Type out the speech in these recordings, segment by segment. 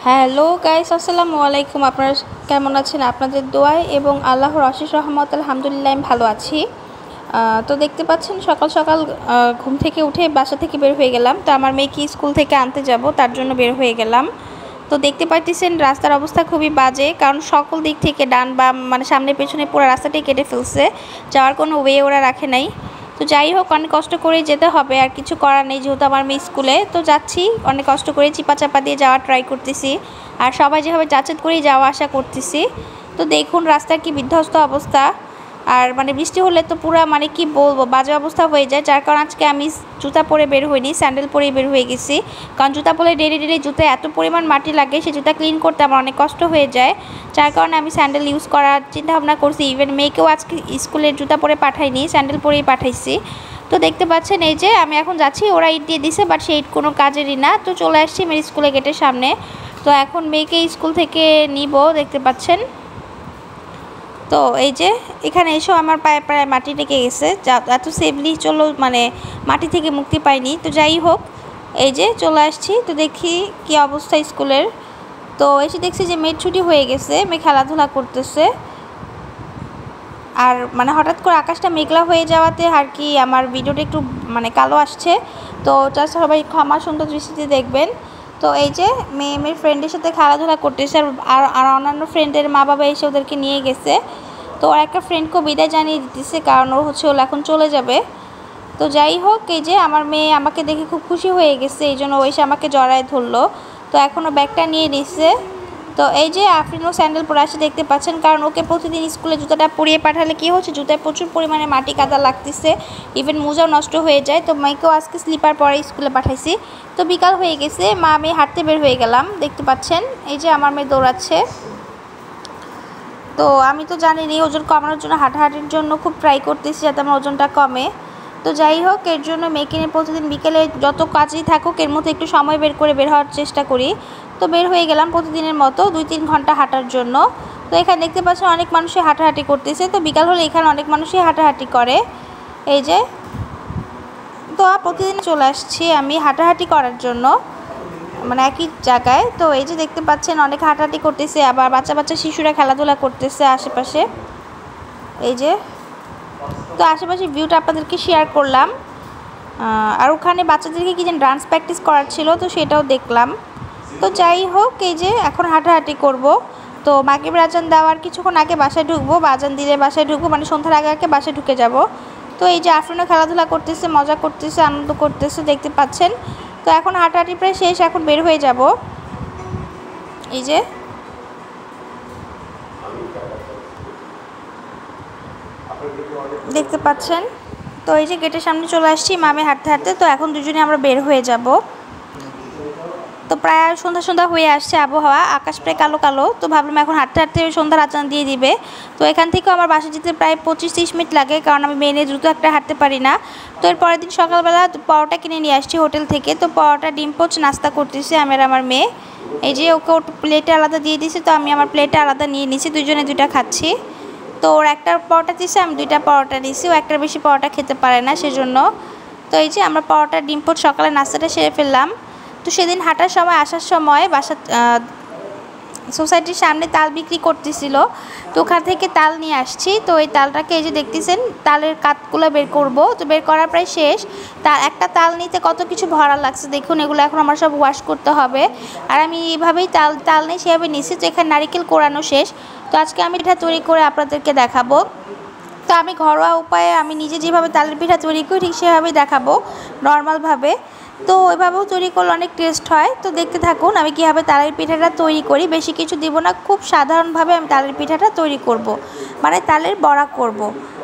Hello guys, আসসালামু আলাইকুম। আপনারা কেমন আছেন? আপনাদের দোয়ায় এবং আল্লাহর অশেষ রহমত আলহামদুলিল্লাহ আমি ভালো আছি। তো দেখতে পাচ্ছেন সকাল সকাল ঘুম থেকে উঠে বাসা থেকে বের হয়ে গেলাম। তো আমার মেয়েকে স্কুল থেকে আনতে যাব, তার জন্য বের হয়ে গেলাম। তো দেখতে পাচ্ছেন রাস্তার অবস্থা খুবই বাজে, কারণ সকল দিক থেকে ডান বাম মানে সামনে পেছনে পুরো রাস্তাটাই কেটে ফেলছে। যাওয়ার কোনো ওয়ে ওরা রাখে নাই। তো যাই হোক, অনেক কষ্ট করে যেতে হবে, আর কিছু করার নেই, যেহেতু আমার মেয়ে স্কুলে। তো যাচ্ছি, অনেক কষ্ট করে চিপা চাপা দিয়ে যাওয়ার ট্রাই করতেছি, আর সবাই যেভাবে যাচাত করেই যাওয়া আসা করতেছি। তো দেখুন রাস্তার কি বিধ্বস্ত অবস্থা, আর মানে বৃষ্টি হলে তো পুরো মানে কি বলবো, বাজে অবস্থা হয়ে যায়। যার কারণে আজকে আমি জুতা পরে বের হইনি, স্যান্ডেল পরেই বের হয়ে গেছি। কারণ জুতা পরে ডেলি ডেলি জুতায় এত পরিমাণ মাটি লাগে, সেই জুতা ক্লিন করতে আমার অনেক কষ্ট হয়ে যায়। যার কারণে আমি স্যান্ডেল ইউজ করার চিন্তা ভাবনা করছি। ইভেন মেয়েকেও আজকে স্কুলের জুতা পরে পাঠাইনি, স্যান্ডেল পরেই পাঠাইছি। তো দেখতে পাচ্ছেন এই যে আমি এখন যাচ্ছি, ওরা ইট দিয়ে দিছে, বাট সেই ইট কোনো কাজেরই না। তো চলে আসছি মেয়ের স্কুলের গেটের সামনে। তো এখন মেয়েকে স্কুল থেকে নিব, দেখতে পাচ্ছেন। তো এই যে এখানে এসেও আমার পায়ে প্রায় মাটি লেগে গেছে, যা এত সেফলি চলো মানে মাটি থেকে মুক্তি পাইনি। তো যাই হোক, এই যে চলে আসছি। তো দেখি কি অবস্থা স্কুলের। তো এসে দেখছি যে মেয়ের ছুটি হয়ে গেছে, মেয়ে খেলাধুলা করতেছে। আর মানে হঠাৎ করে আকাশটা মেঘলা হয়ে যাওয়াতে আর কি আমার ভিডিওটা একটু মানে কালো আসছে। তো জাস্ট সবাই ক্ষমা সুন্দর দৃষ্টিতে দেখবেন। তো এই যে মেয়ের ফ্রেন্ডের সাথে খেলাধুলা করতেছে, আর অন্যান্য ফ্রেন্ডের মা বাবা এসে ওদেরকে নিয়ে গেছে। তো ওর একটা ফ্রেন্ডকেও বিদায় জানিয়ে দিতেছে, কারণ ওর ওরা এখন চলে যাবে। তো যাই হোক, এই যে আমার মেয়ে আমাকে দেখে খুব খুশি হয়ে গেছে, এই জন্য ও এসে আমাকে জড়ায় ধরলো। তো এখনও ব্যাগটা নিয়ে নিচ্ছে। তো এই যে আফরিনও স্যান্ডেল পরে আসে, দেখতে পাচ্ছেন, কারণ ওকে প্রতিদিন স্কুলে জুতাটা পরিয়ে পাঠালে কী হচ্ছে, জুতায় প্রচুর পরিমাণে মাটি কাদা লাগতেছে, ইভেন মোজাও নষ্ট হয়ে যায়। তো মেয়েকেও আজকে স্লিপার পরে স্কুলে পাঠাইছি। তো বিকাল হয়ে গেছে, মা মেয়ে হাঁটতে বের হয়ে গেলাম, দেখতে পাচ্ছেন। এই যে আমার মেয়ে দৌড়াচ্ছে। তো আমি তো জানিনি, ওজন কমানোর জন্য হাঁটাহাঁটির জন্য খুব ট্রাই করতেছি যাতে আমার ওজনটা কমে। তো যাই হোক, এর জন্য মেয়েকে নিয়ে প্রতিদিন বিকেলে যত কাজই থাকুক এর মধ্যে একটু সময় বের করে বের হওয়ার চেষ্টা করি। তো বের হয়ে গেলাম প্রতিদিনের মতো 2-3 ঘন্টা হাঁটার জন্য। তো এখানে দেখতে পাচ্ছেন অনেক মানুষই হাঁটাহাঁটি করতেছে। তো বিকাল হলে এখানে অনেক মানুষই হাঁটাহাঁটি করে, এই যে। তো প্রতিদিন চলে আসছি আমি হাঁটাহাঁটি করার জন্য, মানে একই জায়গায়। তো এই যে দেখতে পাচ্ছেন অনেক হাঁটাহাঁটি করতেছে, আবার বাচ্চা বাচ্চা শিশুরা খেলাধুলা করতেছে আশেপাশে, এই যে। তো আশেপাশে ভিউটা আপনাদেরকে শেয়ার করলাম। আর ওখানে বাচ্চাদেরকে কি যেন ডান্স প্র্যাকটিস করার ছিল, তো সেটাও দেখলাম। তো যাই হোক, এই যে এখন হাঁটাহাঁটি করব। তো মাগরিবের আজান দেওয়ার কিছুক্ষণ আগে বাসায় ঢুকবো, বা আজান দিলে বাসায় ঢুকবো, মানে সন্ধ্যার আগে আগে বাসায় ঢুকে যাব। তো এই যে আফরিনও খেলাধুলা করতেছে, মজা করতেছে, আনন্দ করতেছে, দেখতে পাচ্ছেন। তো এখন হাঁটাহাঁটি প্রায় শেষ, এখন বের হয়ে যাব, এই যে। দেখতে পাচ্ছেন। তো এই যে গেটের সামনে চলে আসছি মামে হাঁটতে হাঁটতে। তো এখন দুজনে আমরা বের হয়ে যাব। তো প্রায় সন্ধ্যা সন্ধ্যা হয়ে আসছে, আবহাওয়া আকাশ প্রায় কালো কালো। তো ভাবলাম এখন হাঁটতে হাঁটতে সন্ধ্যার আজান দিয়ে দিবে। তো এখান থেকেও আমার বাসা যেতে প্রায় 25-30 মিনিট লাগে, কারণ আমি মেনে দ্রুত একটা হাঁটতে পারি না। তো এর পরের দিন সকালবেলা পরোটা কিনে নিয়ে আসছি হোটেল থেকে। তো পরোটা ডিম পোচ নাস্তা করতেছি আমি আর আমার মেয়ে। এই যে ওকে ওর প্লেটে আলাদা দিয়ে দিয়েছি, তো আমি আমার প্লেটে আলাদা নিয়ে নিয়েছি, দুজনে দুইটা খাচ্ছি। তো ওর একটা পরোটা দিয়েছে, আমি 2টা পরোটা নিয়েছি, ও একটার বেশি পরোটা খেতে পারে না, সেজন্য। তো এই যে আমরা পরোটা ডিম পোচ সকালে নাস্তাটা সেরে ফেললাম। তো সেদিন হাঁটার সময় আসার সময় বাসা সোসাইটির সামনে তাল বিক্রি করতেছিল, তো ওখান থেকে তাল নিয়ে আসছি। তো এই তালটাকে এই যে দেখতেছেন, তালের কাতগুলো বের করব। তো বের করা প্রায় শেষ। তার একটা তাল নিতে কত কিছু ভরা লাগছে দেখুন, এগুলো এখন আমার সব ওয়াশ করতে হবে। আর আমি এইভাবেই তাল নেই সেভাবে নিচ্ছি। তো এখানে নারিকেল কোরানো শেষ। তো আজকে আমি এটা তৈরি করে আপনাদেরকে দেখাবো। তো আমি ঘরোয়া উপায়ে আমি নিজে যেভাবে তালের পিঠা তৈরি করি ঠিক সেভাবেই দেখাবো, নর্মালভাবে। তো ওইভাবেও তৈরি করলে অনেক টেস্ট হয়। তো দেখতে থাকুন আমি কীভাবে তালের পিঠাটা তৈরি করি। বেশি কিছু দিব না, খুব সাধারণভাবে আমি তালের পিঠাটা তৈরি করব, মানে তালের বড়া করব।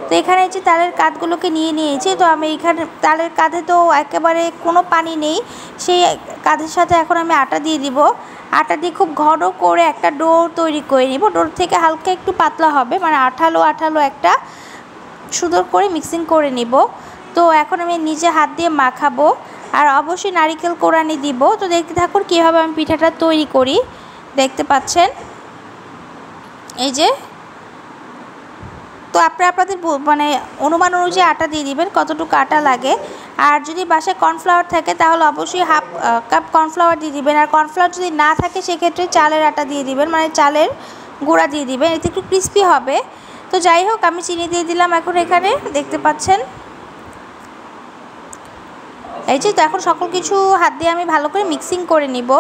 তো এখানে যে তালের কাঠগুলোকে নিয়ে নিয়েছি। তো আমি এখানে তালের কাঁধে তো একেবারে কোনো পানি নেই, সেই কাঁধের সাথে এখন আমি আটা দিয়ে দিব। আটা দিয়ে খুব ঘন করে একটা ডো তৈরি করে নিব। ডোর থেকে হালকা একটু পাতলা হবে, মানে আঠালো আঠালো একটা সুন্দর করে মিক্সিং করে নিব। তো এখন আমি নিজে হাত দিয়ে মাখাবো, আর অবশ্যই নারিকেল কোরানি দিব। তো দেখতে থাকুন কীভাবে আমি পিঠাটা তৈরি করি, দেখতে পাচ্ছেন, এই যে। তো আপনাদের মানে অনুমান অনুযায়ী আটা দিয়ে দিবেন, কতটুকু আটা লাগে। আর যদি বাসায় কর্নফ্লাওয়ার থাকে তাহলে অবশ্যই হাফ কাপ কর্নফ্লাওয়ার দিয়ে দিবেন। আর কর্নফ্লাওয়ার যদি না থাকে সেক্ষেত্রে চালের আটা দিয়ে দিবেন, মানে চালের গুঁড়া দিয়ে দিবেন, এতে একটু ক্রিস্পি হবে। তো যাই হোক আমি চিনি দিয়ে দিলাম এখন এখানে, দেখতে পাচ্ছেন। এই যে তো এখন সকল কিছু হাত দিয়ে আমি ভালো করে মিক্সিং করে নিব।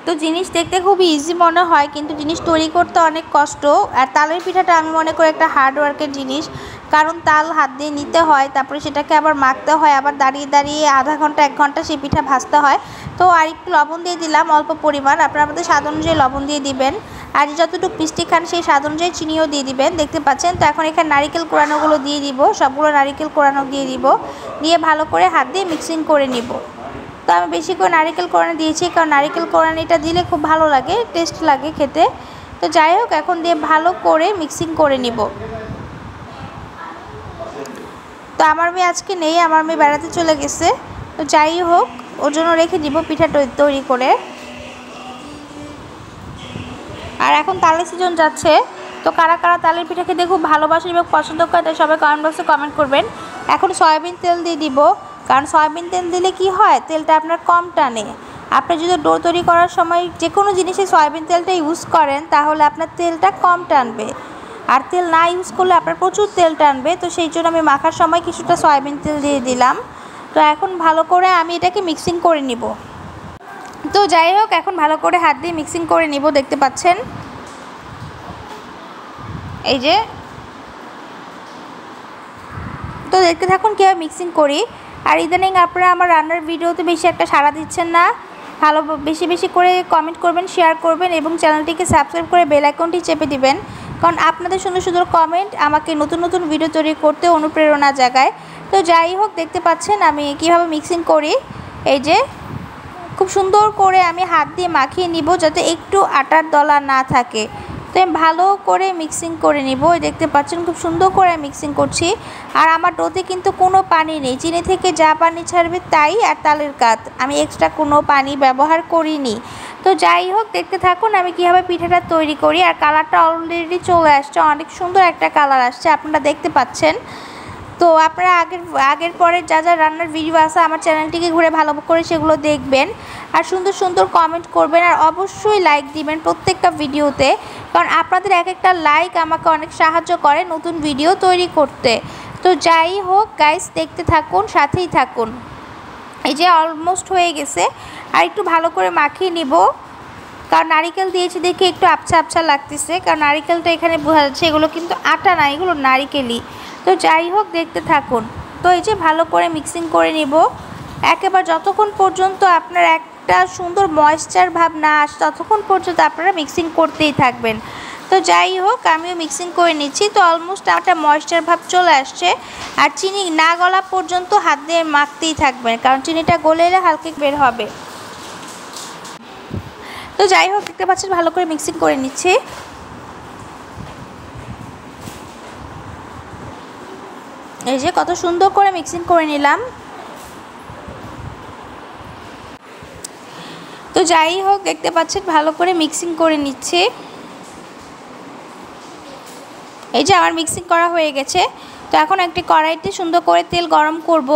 তো জিনিস দেখতে খুব ইজি মনে হয়, কিন্তু জিনিস তৈরি করতে অনেক কষ্ট। আর তালের পিঠাটা আমি মনে করি একটা হার্ড ওয়ার্কের জিনিস, কারণ তাল হাত দিয়ে নিতে হয়, তারপরে সেটাকে আবার মাখতে হয়, আবার দাঁড়িয়ে দাঁড়িয়ে আধা ঘন্টা 1 ঘন্টা সেই পিঠা ভাজতে হয়। তো আর একটু লবণ দিয়ে দিলাম অল্প পরিমাণ, আপনারা আপনাদের স্বাদ অনুযায়ী লবণ দিয়ে দিবেন। আর যতটুকু মিষ্টি খান সেই স্বাদ অনুযায়ী চিনিও দিয়ে দিবেন, দেখতে পাচ্ছেন। তো এখন এখানে নারিকেল কোড়ানোগুলো দিয়ে দিব, সবগুলো নারিকেল কোড়ানো দিয়ে দিব, দিয়ে ভালো করে হাত দিয়ে মিক্সিং করে নিব। তো আমি বেশি করে নারিকেল কোড়ানি দিয়েছি, কারণ নারিকেল কোড়ানিটা দিলে খুব ভালো লাগে, টেস্ট লাগে খেতে। তো যাই হোক এখন দিয়ে ভালো করে মিক্সিং করে নিব। তো আমার মেয়ে আজকে নেই, আমার মেয়ে বেড়াতে চলে গেছে। তো যাই হোক ওর জন্য রেখে দিব পিঠা তৈরি করে। আর এখন তালের সিজন যাচ্ছে, তো কারা কারা তালের পিঠা খেতে খুব ভালোবাসেন এবং পছন্দ করেন তাই সবাই কমেন্ট বক্সে কমেন্ট করবেন। এখন সয়াবিন তেল দিয়ে দিব, কারণ সয়াবিন তেল দিলে কি হয়, তেলটা আপনার কম টানে। আপনি যদি ডো তৈরি করার সময় যে কোনো জিনিসে সয়াবিন তেলটা ইউজ করেন তাহলে আপনার তেলটা কম টানবে, আর তেল না ইউজ করলে আপনার প্রচুর তেল টানবে। তো সেই জন্য আমি মাখার সময় কিছুটা সয়াবিন তেল দিয়ে দিলাম। তো এখন ভালো করে আমি এটাকে মিক্সিং করে নিব। তো যাই হোক এখন ভালো করে হাত দিয়ে মিক্সিং করে নিব, দেখতে পাচ্ছেন। এই যে তো দেখতে থাকুন কীভাবে মিক্সিং করি। আর ইদানিং আপনারা আমার রান্নার ভিডিওতে বেশি একটা সাড়া দিচ্ছেন না, ভালো বেশি বেশি করে কমেন্ট করবেন, শেয়ার করবেন এবং চ্যানেলটিকে সাবস্ক্রাইব করে বেল আইকনটি চেপে দিবেন, কারণ আপনাদের সুন্দর সুন্দর কমেন্ট আমাকে নতুন নতুন ভিডিও তৈরি করতে অনুপ্রেরণা জাগায়। তো যাই হোক দেখতে পাচ্ছেন আমি কীভাবে মিক্সিং করি। এই যে খুব সুন্দর করে আমি হাত দিয়ে মাখিয়ে নিব যাতে একটু আটার দলা না থাকে। তো আমি ভালো করে মিক্সিং করে নিব, দেখতে পাচ্ছেন খুব সুন্দর করে মিক্সিং করছি। আর আমার ডোতে কিন্তু কোনো পানি নেই, চিনি থেকে যা পানি ছাড়বে তাই, আর তালের কাত, আমি এক্সট্রা কোনো পানি ব্যবহার করিনি। তো যাই হোক দেখতে থাকুন আমি কীভাবে পিঠাটা তৈরি করি। আর কালারটা অলরেডি চলে আসছে, অনেক সুন্দর একটা কালার আসছে, আপনারা দেখতে পাচ্ছেন। তো আপনারা আগের পরের যা যা রান্নার ভিডিও আছে আমার চ্যানেলটিকে ঘুরে ভালো করে সেগুলো দেখবেন, আর সুন্দর সুন্দর কমেন্ট করবেন, আর অবশ্যই লাইক দিবেন প্রত্যেকটা ভিডিওতে, কারণ আপনাদের এক একটা লাইক আমাকে অনেক সাহায্য করে নতুন ভিডিও তৈরি করতে। তো যাই হোক গাইস দেখতে থাকুন, সাথেই থাকুন। এই যে অলমোস্ট হয়ে গেছে, আর একটু ভালো করে মাখিয়ে নিব, কারণ নারিকেল দিয়েছি দেখে একটু আবছা আবছা লাগতেছে, কারণ নারিকেলটা এখানে বোঝা যাচ্ছে এগুলো কিন্তু আটা না, এগুলো নারিকেলই। তো যাই হোক দেখতে থাকুন। তো এই যে ভালো করে মিক্সিং করে নিব একেবারে, যতক্ষণ পর্যন্ত আপনার একটা সুন্দর ময়েশ্চার ভাব না আসে ততক্ষণ পর্যন্ত আপনারা মিক্সিং করতেই থাকবেন। তো যাই হোক আমিও মিক্সিং করে নিচ্ছি। তো অলমোস্ট একটা ময়েশ্চার ভাব চলে আসছে, আর চিনি না গলা পর্যন্ত হাত দিয়ে মাখতেই থাকবেন, কারণ চিনিটা গলে এলে হালকা বের হবে। তো যাই হোক দেখতে পাচ্ছেন ভালো করে মিক্সিং করে নিচ্ছি। এই যে কত সুন্দর করে মিক্সিং করে নিলাম। তো যাই হোক দেখতে পাচ্ছেন ভালো করে মিক্সিং করে নিচ্ছে। এই যে আমার মিক্সিং করা হয়ে গেছে। তো এখন একটি কড়াইতে সুন্দর করে তেল গরম করব,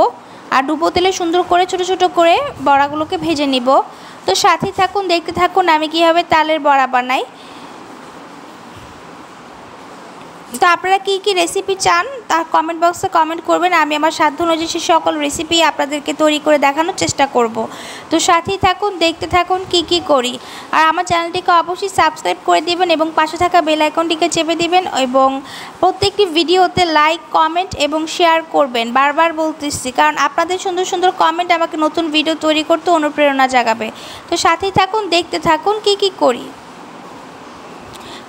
আর ডুবো তেলে সুন্দর করে ছোট ছোট করে বড়াগুলোকে ভেজে নিব। তো সাথে থাকুন দেখতে থাকুন আমি কীভাবে তালের বড়া বানাই। তো আপনারা কী কী রেসিপি চান তা কমেন্ট বক্সে কমেন্ট করবেন, আমি আমার সাধ্য অনুযায়ী সেই সকল রেসিপি আপনাদেরকে তৈরি করে দেখানোর চেষ্টা করব। তো সাথেই থাকুন দেখতে থাকুন কি কি করি। আর আমার চ্যানেলটিকে অবশ্যই সাবস্ক্রাইব করে দিবেন এবং পাশে থাকা বেল আইকনটিকে চেপে দিবেন, এবং প্রত্যেকটি ভিডিওতে লাইক কমেন্ট এবং শেয়ার করবেন, বারবার বলতেছি, কারণ আপনাদের সুন্দর সুন্দর কমেন্ট আমাকে নতুন ভিডিও তৈরি করতে অনুপ্রেরণা জাগাবে। তো সাথেই থাকুন দেখতে থাকুন কি কি করি।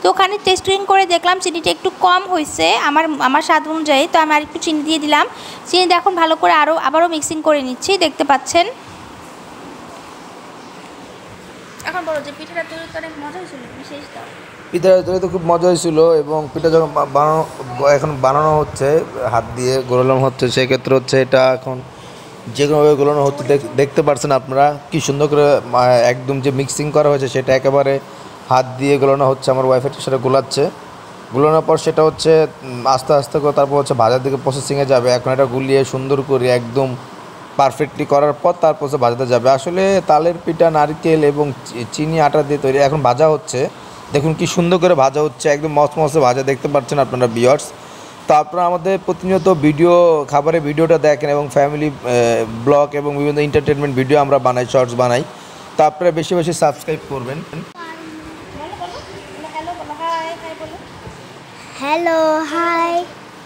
তো ওখানে টেস্টিং করে দেখলাম চিনিটা একটু কম হয়েছে আমার স্বাদ অনুযায়ী, তো আমি আরেকটু চিনি দিয়ে দিলাম। চিনি দেখুন ভালো করে আবারও মিক্সিং করে নিচ্ছি, দেখতে পাচ্ছেন। এখন বলো যে পিঠাটা তৈরি করে অনেক মজা হয়েছিল, বিশেষ দাও। পিঠাটা তৈরি তো খুব মজা হয়েছিল, এবং পিঠা যখন এখন বানানো হচ্ছে হাত দিয়ে গোলানো হচ্ছে, সেক্ষেত্রে হচ্ছে এটা এখন যে কোনোভাবে গোলানো হচ্ছে, দেখতে পাচ্ছেন আপনারা কি সুন্দর করে একদম যে মিক্সিং করা হয়েছে সেটা একেবারে হাত দিয়ে গোলানো হচ্ছে। আমার ওয়াইফের সেটা গোলাচ্ছে, গুলানোর পর সেটা হচ্ছে আস্তে আস্তে করে তারপর হচ্ছে ভাজার দিকে প্রসেসিংয়ে যাবে। এখন এটা গুলিয়ে সুন্দর করে একদম পারফেক্টলি করার পর তারপর হচ্ছে ভাজাতে যাবে। আসলে তালের পিঠা নারকেল এবং চিনি আটা দিয়ে তৈরি। এখন ভাজা হচ্ছে, দেখুন কি সুন্দর করে ভাজা হচ্ছে, একদম মচমচে ভাজা দেখতে পাচ্ছেন আপনারা ভিউয়ার্স। তো আপনারা আমাদের প্রতিনিয়ত ভিডিও খাবারের ভিডিওটা দেখেন এবং ফ্যামিলি ব্লগ এবং বিভিন্ন এন্টারটেনমেন্ট ভিডিও আমরা বানাই, শর্টস বানাই। তো আপনারা বেশি বেশি সাবস্ক্রাইব করবেন। Hello hi,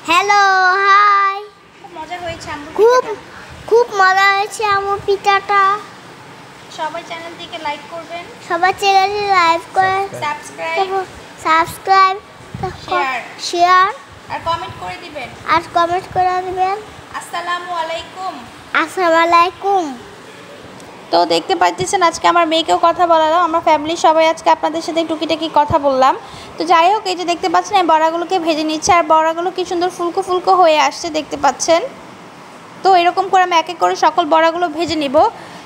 hello hi. খুব মজা হয়েছে খুব মজা হয়েছে আমার পিঠাটা। সবাই চ্যানেলটিকে লাইক করবেন, সবাই চ্যানেলটি লাইক করে সাবস্ক্রাইব শেয়ার আর কমেন্ট করে দিবেন। আসসালামু আলাইকুম। আসসালামু আলাইকুম। তো দেখতে পাচ্ছেন আজকে আমার মেয়েকেও কথা বলালাম, আমরা ফ্যামিলির সবাই আজকে আপনাদের সাথে টুকিটাকি কথা বললাম। তো যাই হোক, এই যে দেখতে পাচ্ছেন এই বড়াগুলোকে ভেজে নিচ্ছে, আর বড়াগুলো কি সুন্দর ফুলকো ফুলকো হয়ে আসছে দেখতে পাচ্ছেন। তো এরকম করে আমি এক এক করে সকল বড়াগুলো ভেজে নিব।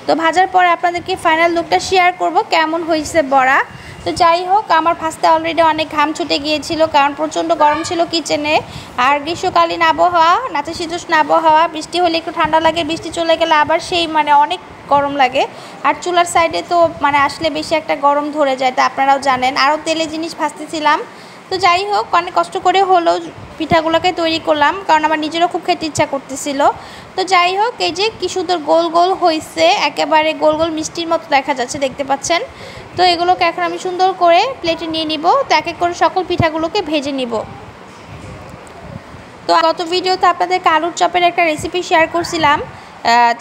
তো ভাজার পরে আপনাদেরকে ফাইনাল লুকটা শেয়ার করব কেমন হয়েছে বড়া। তো যাই হোক, আমার ভাজতে অলরেডি অনেক ঘাম ছুটে গিয়েছিল, কারণ প্রচণ্ড গরম ছিল কিচেনে। আর গ্রীষ্মকালীন আবহাওয়া, নাতিশীতোষ্ণ আবহাওয়া, বৃষ্টি হলে একটু ঠান্ডা লাগে, বৃষ্টি চলে গেলে আবার সেই অনেক গরম লাগে। আর চুলার সাইডে তো আসলে বেশি একটা গরম ধরে যায়, তা আপনারাও জানেন। আরও তেলে জিনিস ভাজতেছিলাম। তো যাই হোক, অনেক কষ্ট করে হলেও পিঠাগুলোকে তৈরি করলাম, কারণ আমার নিজেরও খুব খেতে ইচ্ছা করতেছিল। তো যাই হোক, এই যে কি সুন্দর গোল গোল হয়েছে, একেবারে গোল গোল মিষ্টির মতো দেখা যাচ্ছে দেখতে পাচ্ছেন। তো এগুলোকে এখন আমি সুন্দর করে প্লেটে নিয়ে নিব। তো এক এক করে সকল পিঠাগুলোকে ভেজে নিব। তো গত ভিডিওতে আপনাদের আলুর চপের একটা রেসিপি শেয়ার করছিলাম,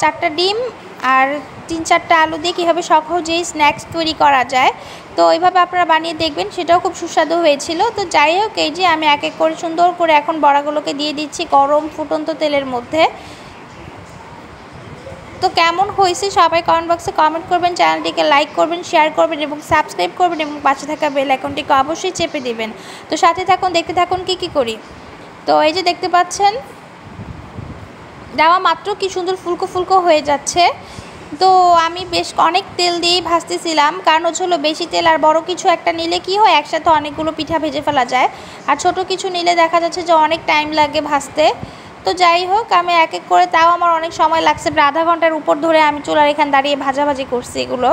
4টা ডিম আর 3-4টা আলু দিয়ে কীভাবে সহজেই স্ন্যাক্স তৈরি করা যায়। তো এইভাবে আপনারা বানিয়ে দেখবেন, সেটাও খুব সুস্বাদু হয়েছিল। তো যাই হোক, এই যে আমি এক এক করে সুন্দর করে এখন বড়াগুলোকে দিয়ে দিচ্ছি গরম ফুটন্ত তেলের মধ্যে। তো কেমন হয়েছে সবাই কমেন্ট বক্সে কমেন্ট করবেন, চ্যানেলটিকে লাইক করবেন, শেয়ার করবেন এবং সাবস্ক্রাইব করবেন, এবং পাশে থাকা বেল আইকনটিকে অবশ্যই চেপে দিবেন। তো সাথে থাকুন, দেখতে থাকুন কি করি। তো এই যে দেখতে পাচ্ছেন দেওয়া মাত্র কি সুন্দর ফুলকো ফুলকো হয়ে যাচ্ছে। তো আমি বেশ অনেক তেল দিয়েই ভাজতেছিলাম, কারণ হলো বেশি তেল আর বড় কিছু একটা নিলে কি হয়, একসাথে অনেকগুলো পিঠা ভেজে ফেলা যায়। আর ছোট কিছু নিলে দেখা যাচ্ছে যে অনেক টাইম লাগে ভাজতে। তো যাই হোক, আমি এক এক করে, তাও আমার অনেক সময় লাগছে, প্রায় আধা ঘন্টার উপর ধরে আমি চুলার এখানে দাঁড়িয়ে ভাজাভাজি করছি এগুলো।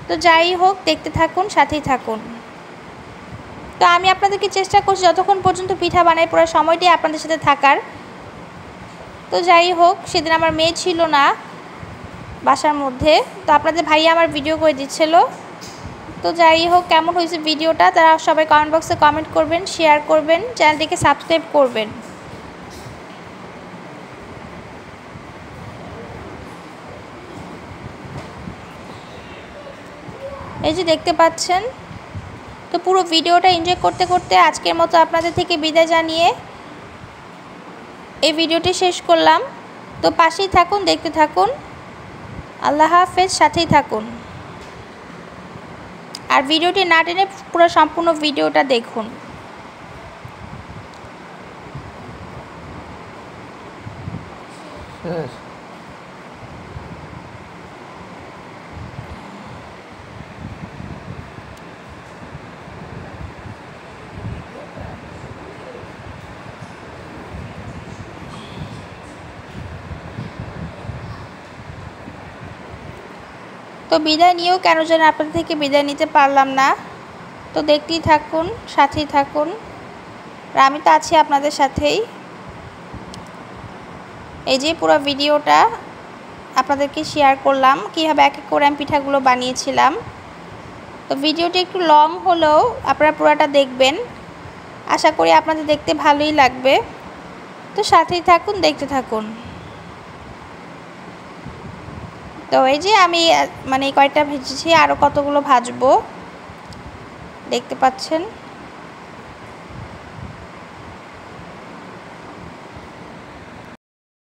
তো যাই হোক, দেখতে থাকুন, সাথেই থাকুন। তো আমি আপনাদেরকে চেষ্টা করছি যতক্ষণ পর্যন্ত পিঠা বানাই পুরো সময়টাই আপনাদের সাথে থাকার। তো যাই হোক, সেদিন আমার মেয়ে ছিল না বাসার মধ্যে, তো আপনাদের ভাইয়া আমার ভিডিও করে দিচ্ছিল। তো যাই হোক, কেমন হয়েছে ভিডিওটা তারা সবাই কমেন্ট বক্সে কমেন্ট করবেন, শেয়ার করবেন, চ্যানেলটিকে সাবস্ক্রাইব করবেন। এই যে দেখতে পাচ্ছেন। তো পুরো ভিডিওটা এনজয় করতে করতে আজকের মতো আপনাদের থেকে বিদায় জানিয়ে এই ভিডিওটি শেষ করলাম। তো পাশেই থাকুন, দেখতে থাকুন। আল্লাহ হাফেজ, সাথেই থাকুন। আর ভিডিওটি না টেনে পুরো সম্পূর্ণ ভিডিওটা দেখুন। তো বিদায় নিয়েও কেন যেন আপনাদের থেকে বিদায় নিতে পারলাম না। তো দেখতেই থাকুন, সাথেই থাকুন, আর আমি তো আছি আপনাদের সাথেই। এই যে পুরো ভিডিওটা আপনাদেরকে শেয়ার করলাম, কীভাবে এক এক করে আমি পিঠাগুলো বানিয়েছিলাম। তো ভিডিওটি একটু লং হলেও আপনারা পুরোটা দেখবেন, আশা করি আপনাদের দেখতে ভালোই লাগবে। তো সাথেই থাকুন, দেখতে থাকুন। তো এই যে আমি কয়টা ভেজেছি, আরও কতগুলো ভাজবো দেখতে পাচ্ছেন।